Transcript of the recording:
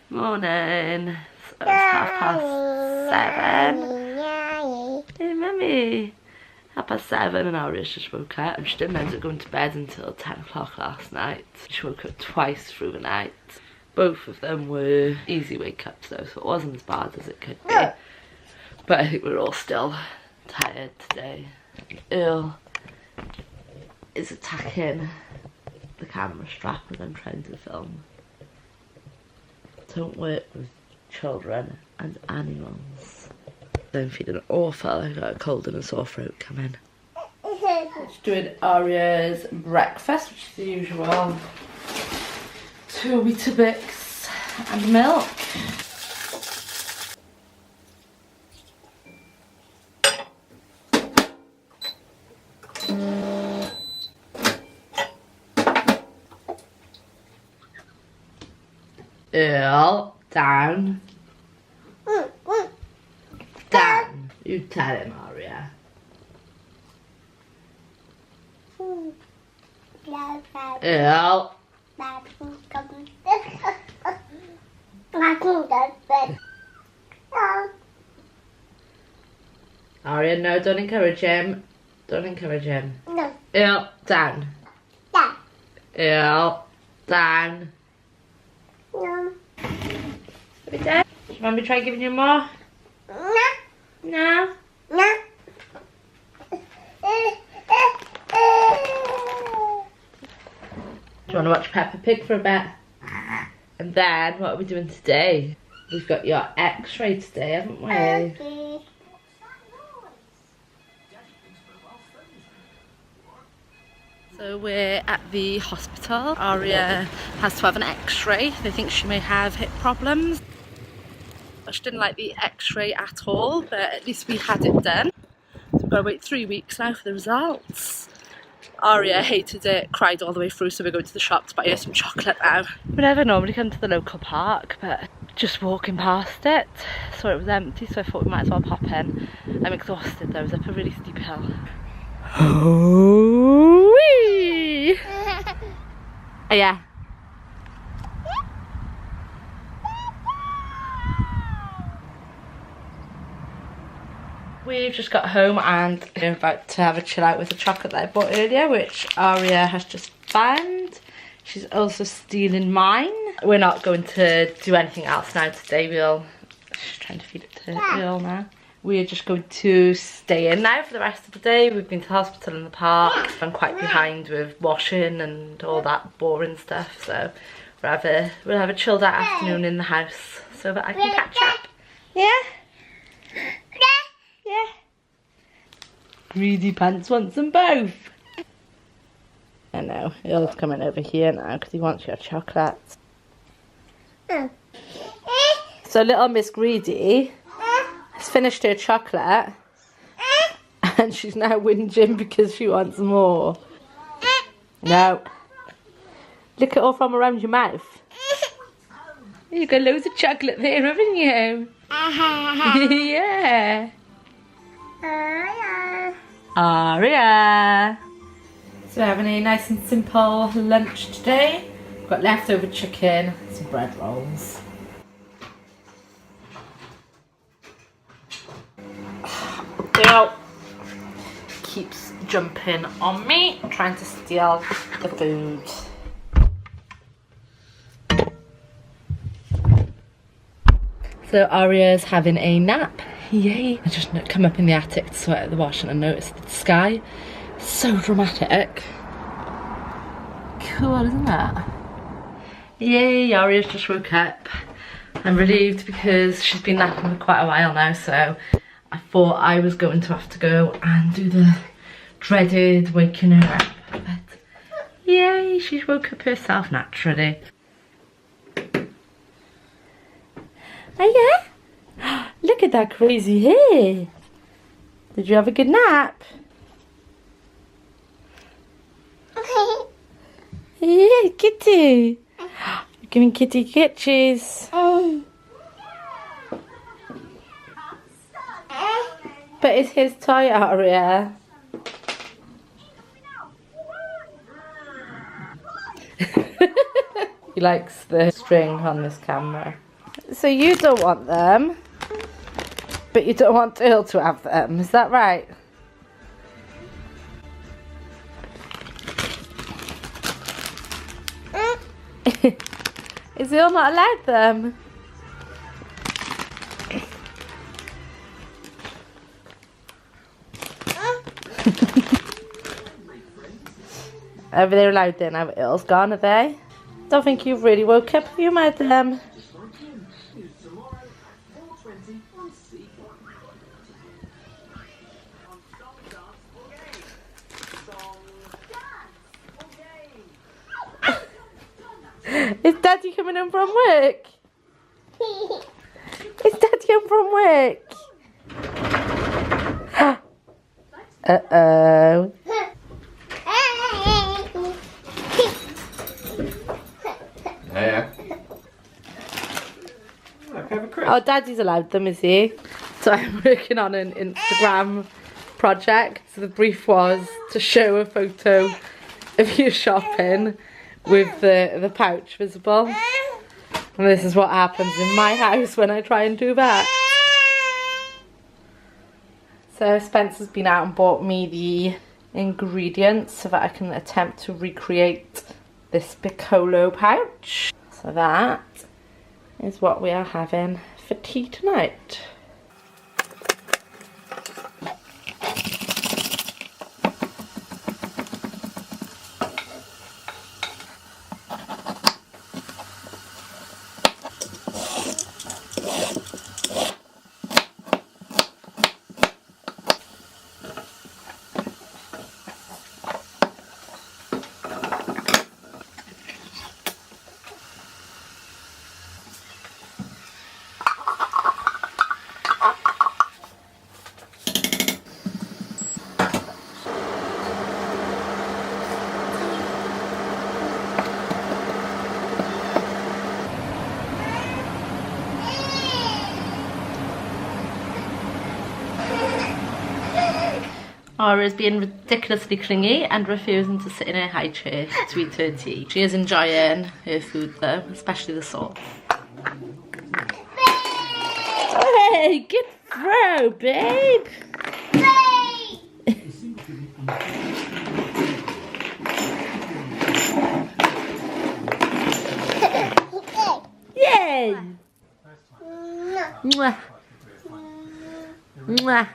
Morning. So it's 7:30. Hey mummy. 7:30 and Aria's just woke up. She didn't end up going to bed until 10 o'clock last night. She woke up twice through the night. Both of them were easy wake ups though, so it wasn't as bad as it could be. But I think we're all still tired today. Earl is attacking the camera strap as I'm trying to film. Don't work with children and animals. I'm feeling awful. I got a cold and a sore throat coming. Just doing Aria's breakfast, which is the usual 2 Weetabix and milk. Earl, down. Dan, you tell him, Aria. Earl. Aria, no, don't encourage him. Don't encourage him. No. Earl, down. Yeah. Earl, down. No. Are we done? Do you want me to try giving you more? No. No? No. Do you want to watch Peppa Pig for a bit? And then, what are we doing today? We've got your x-ray today, haven't we? Okay. So we're at the hospital. Aria has to have an x-ray. They think she may have hip problems. She didn't like the x-ray at all, but at least we had it done. So we've got to wait 3 weeks now for the results. Aria hated it, cried all the way through, so we're going to the shop to buy her some chocolate now. We never normally come to the local park, but just walking past it, saw it was empty, so I thought we might as well pop in. I'm exhausted though, it was up a really steep hill. Oh, wee! Oh yeah. We've just got home and I'm about to have a chill out with the chocolate that I bought earlier, which Aria has just found. She's also stealing mine. We're not going to do anything else now today. She's trying to feed it to Earl now. We're just going to stay in now for the rest of the day. We've been to the hospital and the park. I'm quite behind with washing and all that boring stuff, so we'll have a chilled out afternoon in the house so that I can catch up. Yeah? Yeah. Greedy Pants wants them both. I know, Earl's coming over here now because he wants your chocolate. So little Miss Greedy has finished her chocolate and she's now whinging because she wants more. No. Lick it all from around your mouth. You've got loads of chocolate there, haven't you? Yeah. Aria. So we're having a nice and simple lunch today. We've got leftover chicken, some bread rolls. Girl keeps jumping on me, trying to steal the food. So Aria's having a nap. Yay. I just come up in the attic to sort out the wash and I noticed the sky. So dramatic. Cool, isn't that? Yay, Aria's just woke up. I'm relieved because she's been napping for quite a while now, so I thought I was going to have to go and do the dreaded waking her up. But yay, she's woke up herself naturally. Oh yeah? Look at that crazy hair. Did you have a good nap? Yeah, kitty. You're giving kitty kitches. But it's his toy, Aria. He likes the string on this camera. So you don't want them, but you don't want Earl to have them, is that right? Is Earl not allowed them? Are they allowed then? Now Earl's gone, are they? Don't think you've really woke up, have you, madam? Is Daddy coming home from work? Is Daddy home from work? Uh-oh. Yeah. Oh, Daddy's allowed them, is he? So I'm working on an Instagram project. So the brief was to show a photo of you shopping with the pouch visible. And this is what happens in my house when I try and do that. So Spencer's been out and bought me the ingredients so that I can attempt to recreate this Piccolo pouch. So that is what we are having for tea tonight. Aria's being ridiculously clingy and refusing to sit in her high chair to eat her tea. She is enjoying her food though, especially the sauce. Hey, good throw, babe! Yay! Mwah! Mwah!